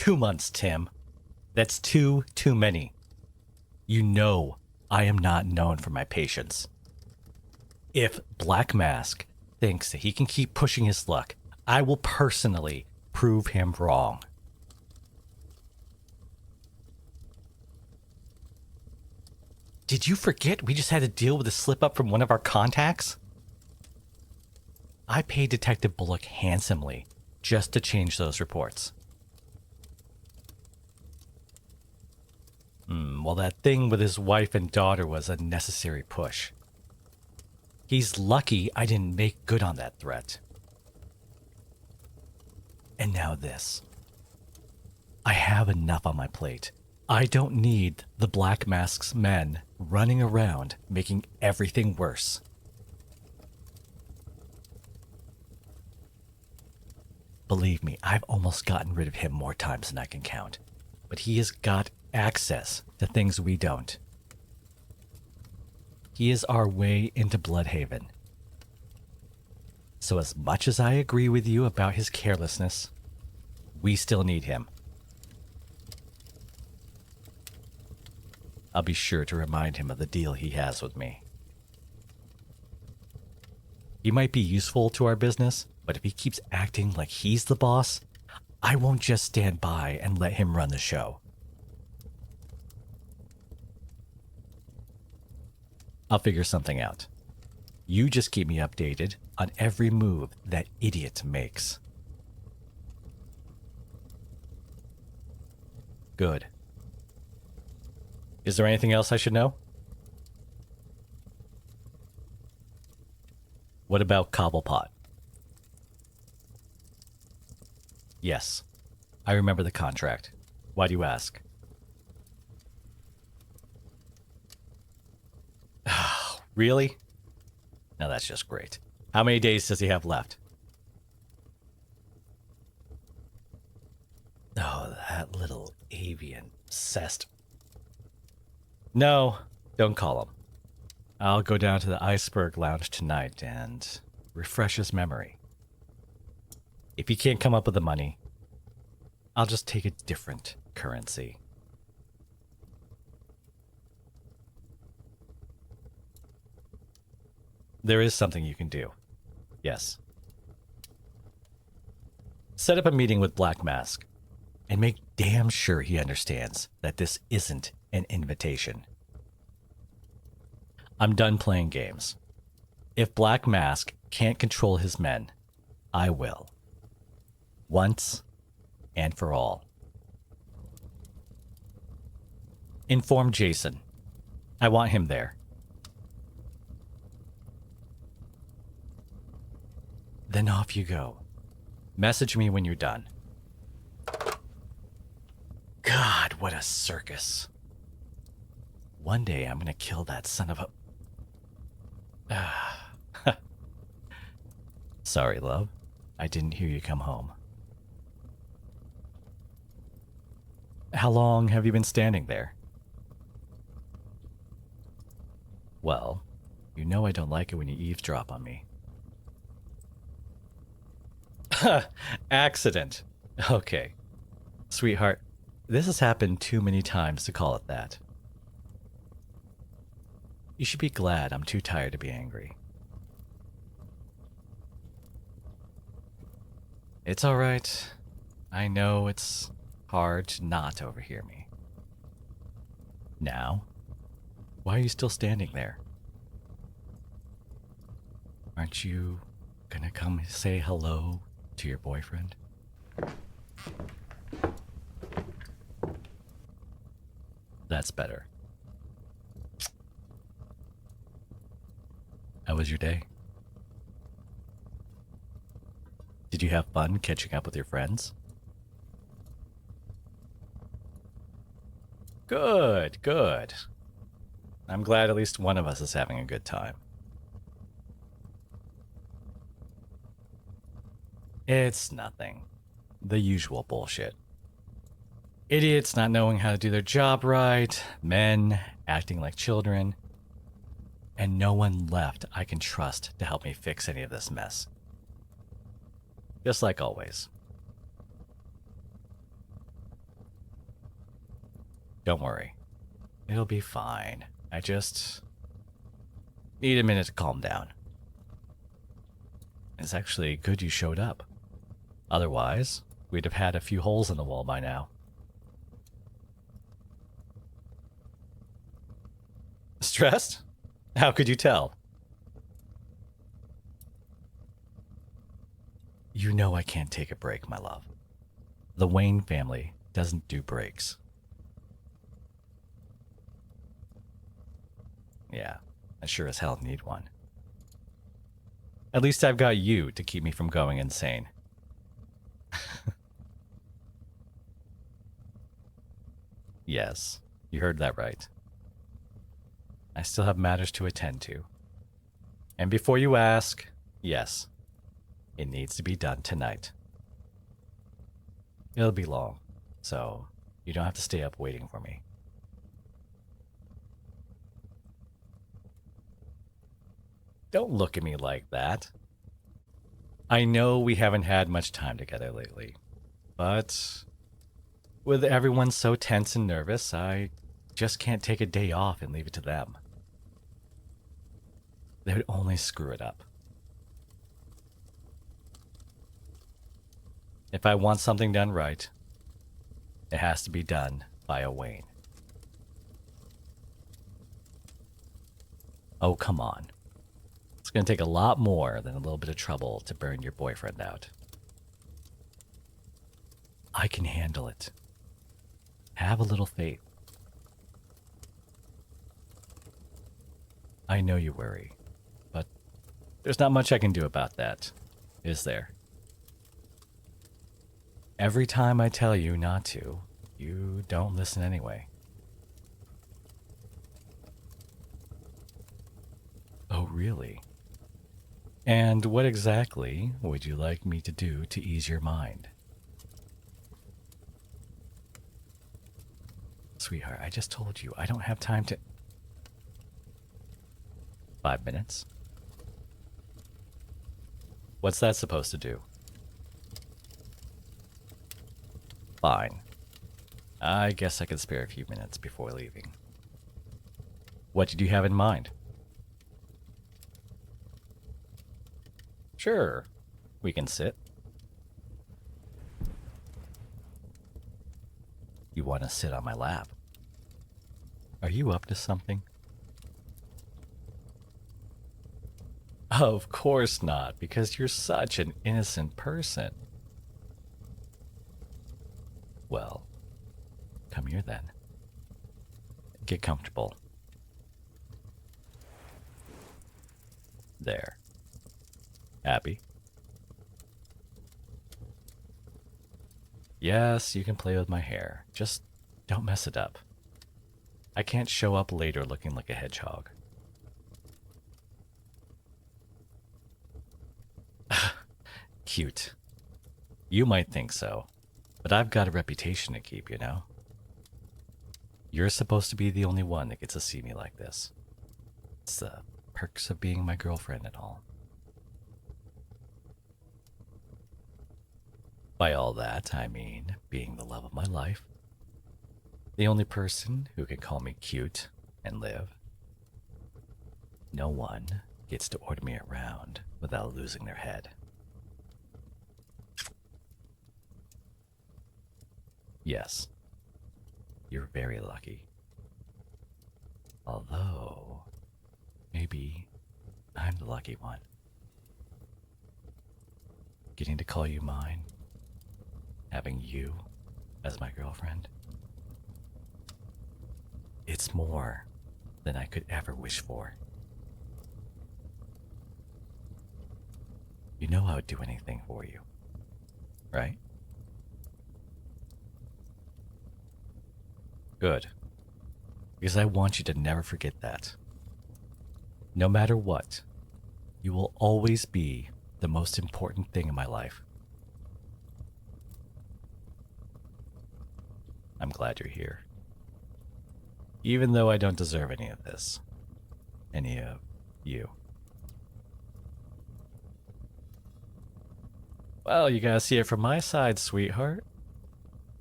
2 months, Tim. That's too many. You know I am not known for my patience. If Black Mask thinks that he can keep pushing his luck, I will personally prove him wrong. Did you forget we just had to deal with a slip-up from one of our contacts? I paid Detective Bullock handsomely just to change those reports. Well, that thing with his wife and daughter was a necessary push. He's lucky I didn't make good on that threat. And now this. I have enough on my plate. I don't need the Black Mask's men running around making everything worse. Believe me, I've almost gotten rid of him more times than I can count. But he has got access to things we don't. He is our way into Bloodhaven. So as much as I agree with you about his carelessness, we still need him. I'll be sure to remind him of the deal he has with me. He might be useful to our business, but if he keeps acting like he's the boss, I won't just stand by and let him run the show. I'll figure something out. You just keep me updated on every move that idiot makes. Good. Is there anything else I should know? What about Cobblepot? Yes, I remember the contract. Why do you ask? Really? Now that's just great. How many days does he have left? Oh, that little avian cest. No, don't call him. I'll go down to the Iceberg Lounge tonight and refresh his memory. If he can't come up with the money, I'll just take a different currency. There is something you can do. Yes. Set up a meeting with Black Mask and make damn sure he understands that this isn't an invitation. I'm done playing games. If Black Mask can't control his men, I will. Once and for all. Inform Jason. I want him there. Then off you go. Message me when you're done. God, what a circus. One day I'm gonna kill that son of a... Sorry, love. I didn't hear you come home. How long have you been standing there? Well, you know I don't like it when you eavesdrop on me. Accident. Okay. Sweetheart, this has happened too many times to call it that. You should be glad I'm too tired to be angry. It's alright. I know it's hard to not overhear me. Now, why are you still standing there? Aren't you gonna come say hello to your boyfriend? That's better. How was your day? Did you have fun catching up with your friends? Good, good. I'm glad at least one of us is having a good time. It's nothing. The usual bullshit. Idiots not knowing how to do their job right, men acting like children, and no one left I can trust to help me fix any of this mess. Just like always. Don't worry. It'll be fine. I just need a minute to calm down. It's actually good you showed up. Otherwise, we'd have had a few holes in the wall by now. Stressed? How could you tell? You know I can't take a break, my love. The Wayne family doesn't do breaks. Yeah, I sure as hell need one. At least I've got you to keep me from going insane. Yes, you heard that right. I still have matters to attend to. And before you ask, yes, it needs to be done tonight. It'll be long, so you don't have to stay up waiting for me. Don't look at me like that. I know we haven't had much time together lately, but with everyone so tense and nervous, I just can't take a day off and leave it to them. They would only screw it up. If I want something done right, it has to be done by a Wayne. Oh, come on. It's going to take a lot more than a little bit of trouble to burn your boyfriend out. I can handle it. Have a little faith. I know you worry, but there's not much I can do about that, is there? Every time I tell you not to, you don't listen anyway. Oh, really? And what exactly would you like me to do to ease your mind? Sweetheart, I just told you I don't have time to... 5 minutes? What's that supposed to do? Fine. I guess I could spare a few minutes before leaving. What did you have in mind? Sure, we can sit. You want to sit on my lap? Are you up to something? Of course not, because you're such an innocent person. Well, come here then. Get comfortable. There. Happy? Yes, you can play with my hair. Just don't mess it up. I can't show up later looking like a hedgehog. Cute. You might think so, but I've got a reputation to keep, you know? You're supposed to be the only one that gets to see me like this. It's the perks of being my girlfriend and all. By all that, I mean being the love of my life. The only person who can call me cute and live. No one gets to order me around without losing their head. Yes, you're very lucky. Although, maybe I'm the lucky one. Getting to call you mine, having you as my girlfriend. It's more than I could ever wish for. You know I would do anything for you, right? Good. Because I want you to never forget that. No matter what, you will always be the most important thing in my life. I'm glad you're here. Even though I don't deserve any of this. Any of you. Well, you gotta see it from my side, sweetheart.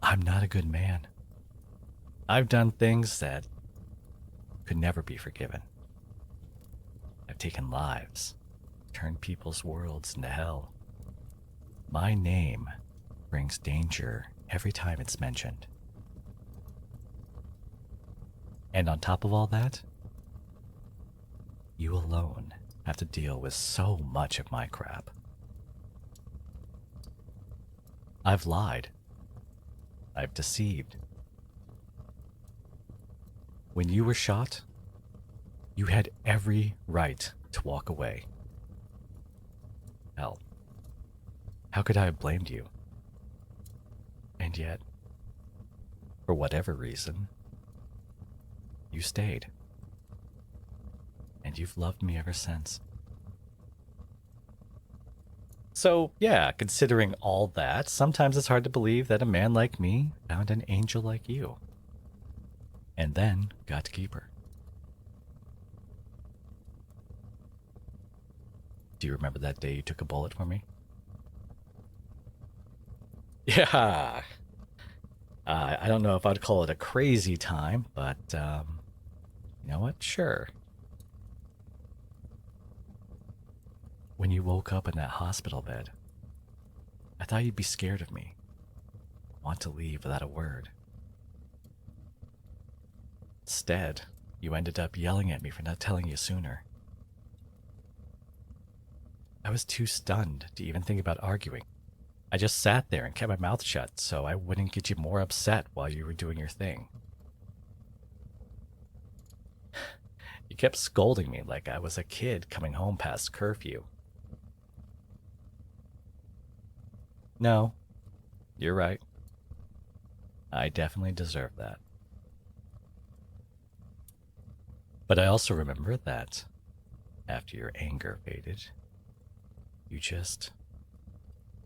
I'm not a good man. I've done things that could never be forgiven. I've taken lives, turned people's worlds into hell. My name brings danger every time it's mentioned. And on top of all that, you alone have to deal with so much of my crap. I've lied. I've deceived. When you were shot, you had every right to walk away. Hell, how could I have blamed you? And yet, for whatever reason, you stayed. And you've loved me ever since. So, yeah, considering all that, sometimes it's hard to believe that a man like me found an angel like you. And then got to keep her. Do you remember that day you took a bullet for me? Yeah. I don't know if I'd call it a crazy time, but you know what? Sure. When you woke up in that hospital bed, I thought you'd be scared of me. Want to leave without a word. Instead, you ended up yelling at me for not telling you sooner. I was too stunned to even think about arguing. I just sat there and kept my mouth shut so I wouldn't get you more upset while you were doing your thing. You kept scolding me like I was a kid coming home past curfew. No, you're right. I definitely deserve that. But I also remember that after your anger faded, you just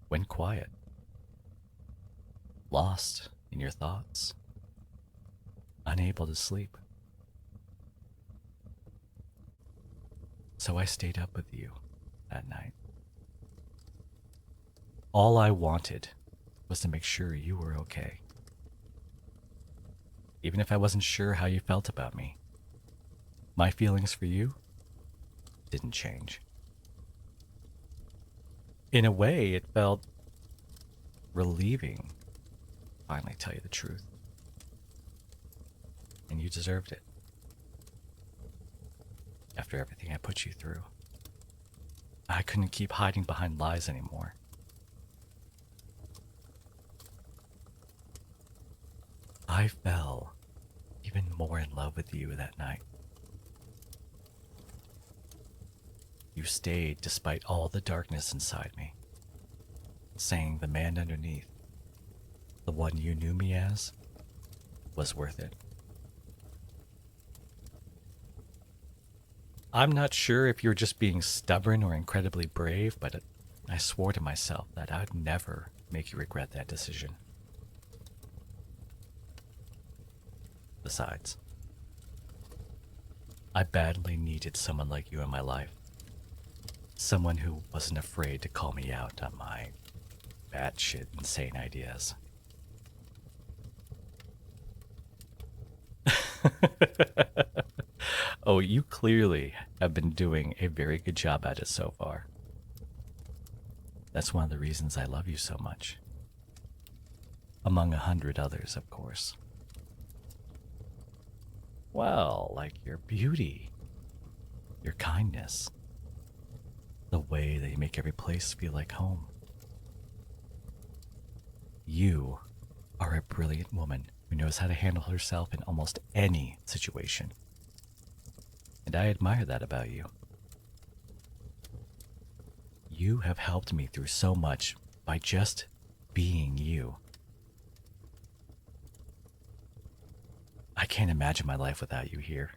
went quiet, lost in your thoughts, unable to sleep. So I stayed up with you that night. All I wanted was to make sure you were okay. Even if I wasn't sure how you felt about me, my feelings for you didn't change. In a way, it felt relieving to finally tell you the truth. And you deserved it. After everything I put you through, I couldn't keep hiding behind lies anymore. I fell even more in love with you that night. You stayed despite all the darkness inside me, saying the man underneath, the one you knew me as, was worth it. I'm not sure if you're just being stubborn or incredibly brave, but I swore to myself that I would never make you regret that decision. Besides, I badly needed someone like you in my life. Someone who wasn't afraid to call me out on my batshit insane ideas. Oh, you clearly have been doing a very good job at it so far. That's one of the reasons I love you so much. Among 100 others, of course. Well, like your beauty, your kindness, the way that you make every place feel like home. You are a brilliant woman who knows how to handle herself in almost any situation. And I admire that about you. You have helped me through so much by just being you. I can't imagine my life without you here.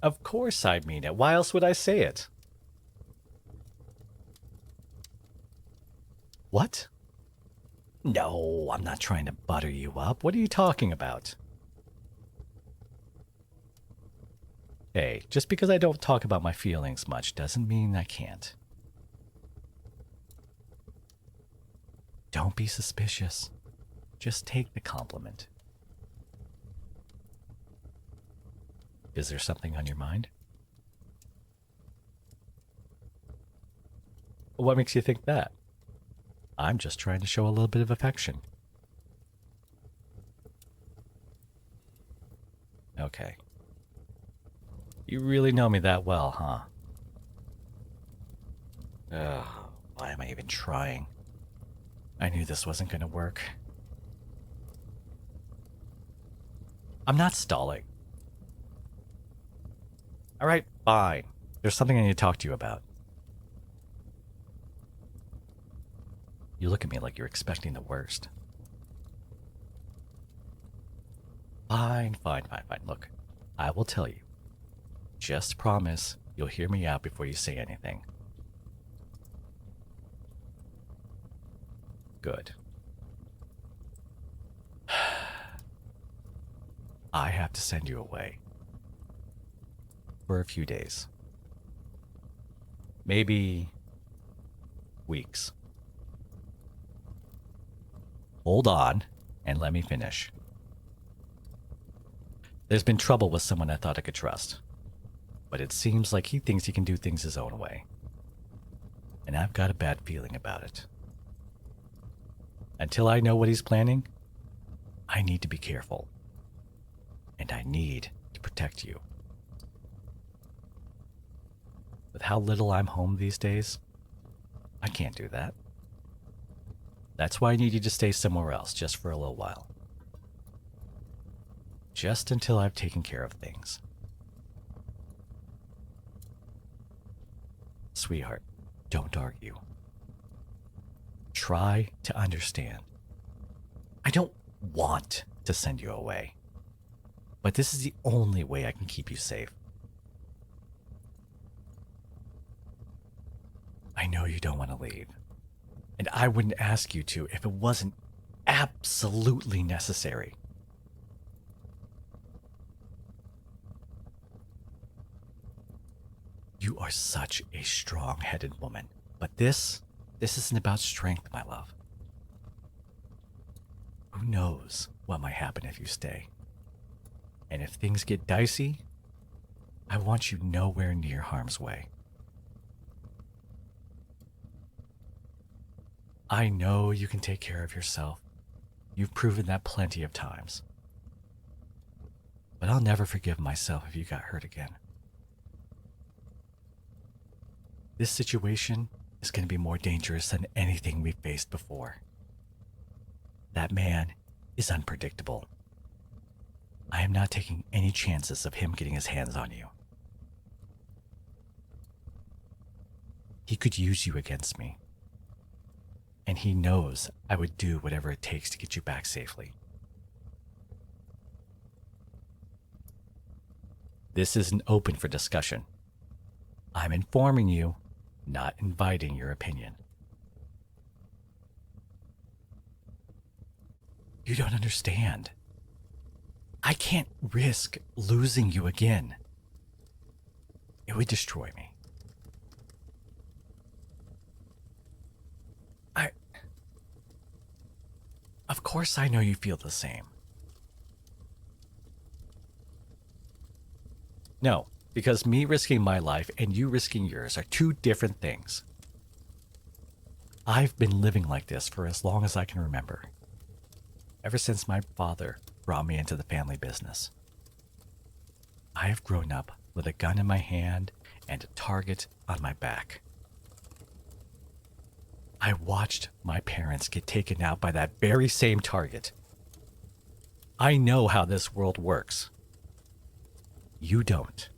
Of course I mean it. Why else would I say it? What? No, I'm not trying to butter you up. What are you talking about? Hey, just because I don't talk about my feelings much doesn't mean I can't. Don't be suspicious. Just take the compliment. Is there something on your mind? What makes you think that? I'm just trying to show a little bit of affection. Okay. You really know me that well, huh? Ugh, why am I even trying? I knew this wasn't going to work. I'm not stalling. Alright, fine. There's something I need to talk to you about. You look at me like you're expecting the worst. Fine. Look, I will tell you. Just promise you'll hear me out before you say anything. Good. I have to send you away. For a few days. Maybe weeks. Hold on and let me finish. There's been trouble with someone I thought I could trust. But it seems like he thinks he can do things his own way. And I've got a bad feeling about it. Until I know what he's planning, I need to be careful. And I need to protect you. With how little I'm home these days, I can't do that. That's why I need you to stay somewhere else just for a little while. Just until I've taken care of things. Sweetheart, don't argue. Try to understand. I don't want to send you away. But this is the only way I can keep you safe. I know you don't want to leave. And I wouldn't ask you to if it wasn't absolutely necessary. You are such a strong-headed woman. But this isn't about strength, my love. Who knows what might happen if you stay? And if things get dicey, I want you nowhere near harm's way. I know you can take care of yourself. You've proven that plenty of times. But I'll never forgive myself if you got hurt again. This situation is going to be more dangerous than anything we've faced before. That man is unpredictable. I am not taking any chances of him getting his hands on you. He could use you against me. And he knows I would do whatever it takes to get you back safely. This isn't open for discussion. I'm informing you, not inviting your opinion. You don't understand. I can't risk losing you again. It would destroy me. Of course I know you feel the same. No, because me risking my life and you risking yours are two different things. I've been living like this for as long as I can remember. Ever since my father brought me into the family business. I have grown up with a gun in my hand and a target on my back. I watched my parents get taken out by that very same target. I know how this world works. You don't.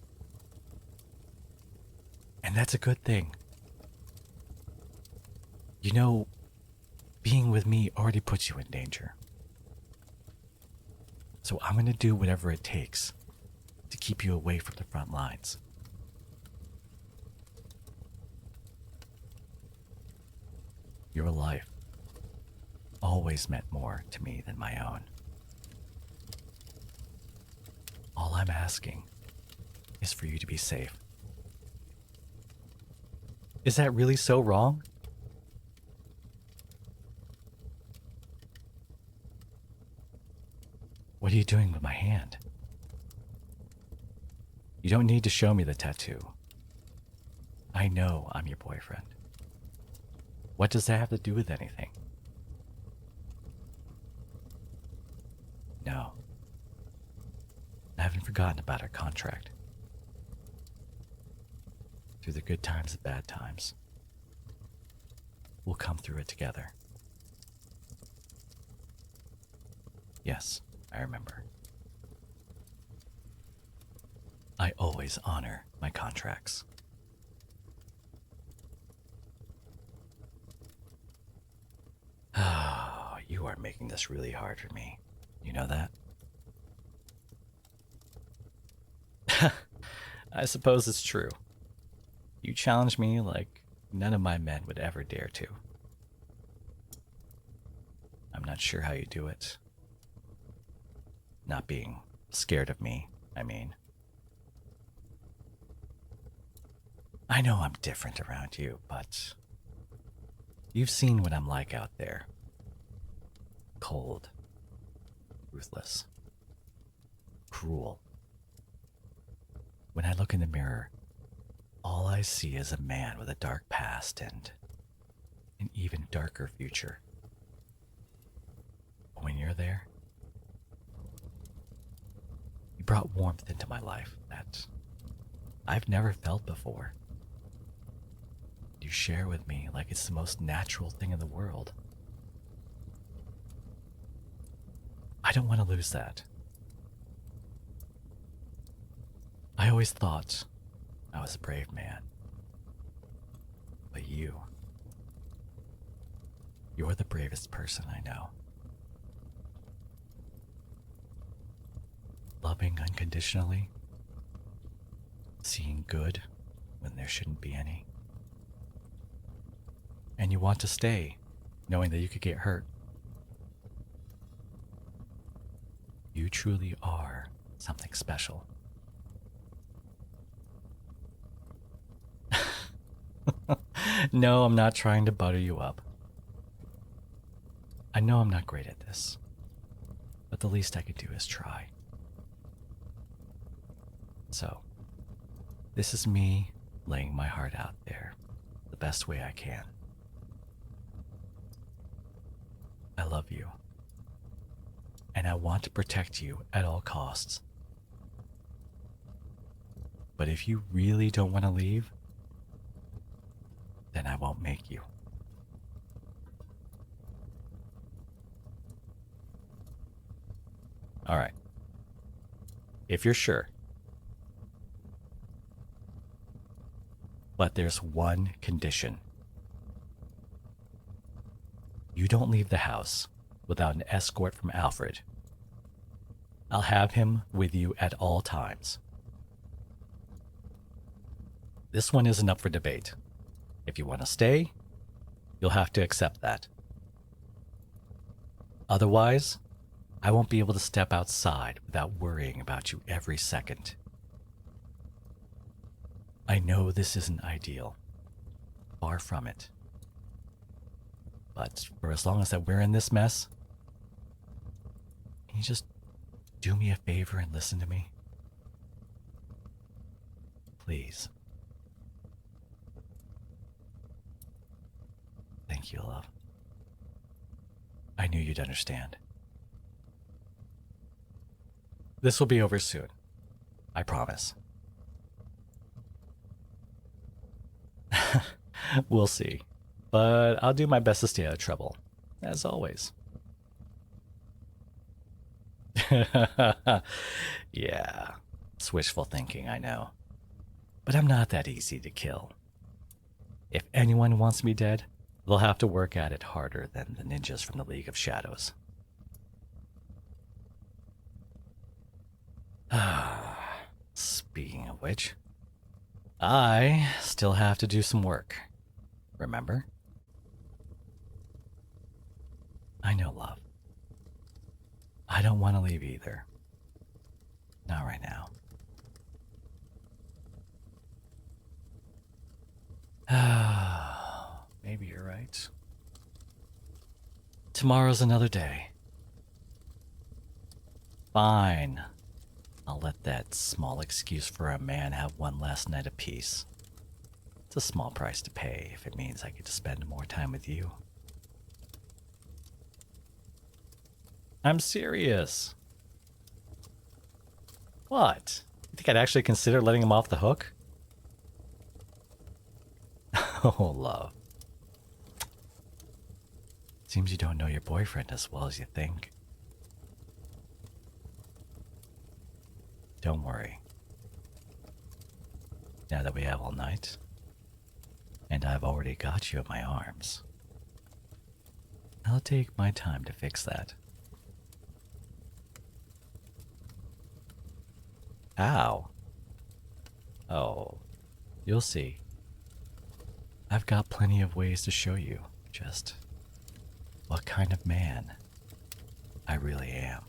And that's a good thing. You know, being with me already puts you in danger. So I'm going to do whatever it takes to keep you away from the front lines. Your life always meant more to me than my own. All I'm asking is for you to be safe. Is that really so wrong? What are you doing with my hand? You don't need to show me the tattoo. I know I'm your boyfriend. What does that have to do with anything? No. I haven't forgotten about our contract. Through the good times and bad times, we'll come through it together. Yes, I remember. I always honor my contracts. Oh, you are making this really hard for me. You know that? I suppose it's true. You challenge me like none of my men would ever dare to. I'm not sure how you do it. Not being scared of me, I mean. I know I'm different around you, but you've seen what I'm like out there. Cold, ruthless, cruel. When I look in the mirror, all I see is a man with a dark past and an even darker future. But when you're there, you brought warmth into my life that I've never felt before. You share with me like it's the most natural thing in the world. I don't want to lose that. I always thought I was a brave man. But you're the bravest person I know. Loving unconditionally, seeing good when there shouldn't be any. And you want to stay, knowing that you could get hurt. You truly are something special. No, I'm not trying to butter you up. I know I'm not great at this, but the least I could do is try. So, this is me laying my heart out there the best way I can. I love you, and I want to protect you at all costs. But if you really don't want to leave, then I won't make you. All right. If you're sure. But there's one condition. You don't leave the house without an escort from Alfred. I'll have him with you at all times. This one isn't up for debate. If you want to stay, you'll have to accept that. Otherwise, I won't be able to step outside without worrying about you every second. I know this isn't ideal. Far from it. But for as long as that we're in this mess, can you just do me a favor and listen to me? Please. Thank you, love. I knew you'd understand. This will be over soon. I promise. We'll see. But I'll do my best to stay out of trouble, as always. Yeah, it's wishful thinking, I know. But I'm not that easy to kill. If anyone wants me dead, they'll have to work at it harder than the ninjas from the League of Shadows. Speaking of which, I still have to do some work. Remember? I know, love. I don't want to leave either. Not right now. Maybe you're right. Tomorrow's another day. Fine. I'll let that small excuse for a man have one last night of peace. It's a small price to pay if it means I get to spend more time with you. I'm serious. What? You think I'd actually consider letting him off the hook? Oh, love. Seems you don't know your boyfriend as well as you think. Don't worry. Now that we have all night, and I've already got you in my arms, I'll take my time to fix that. Ow. Oh, you'll see. I've got plenty of ways to show you just what kind of man I really am.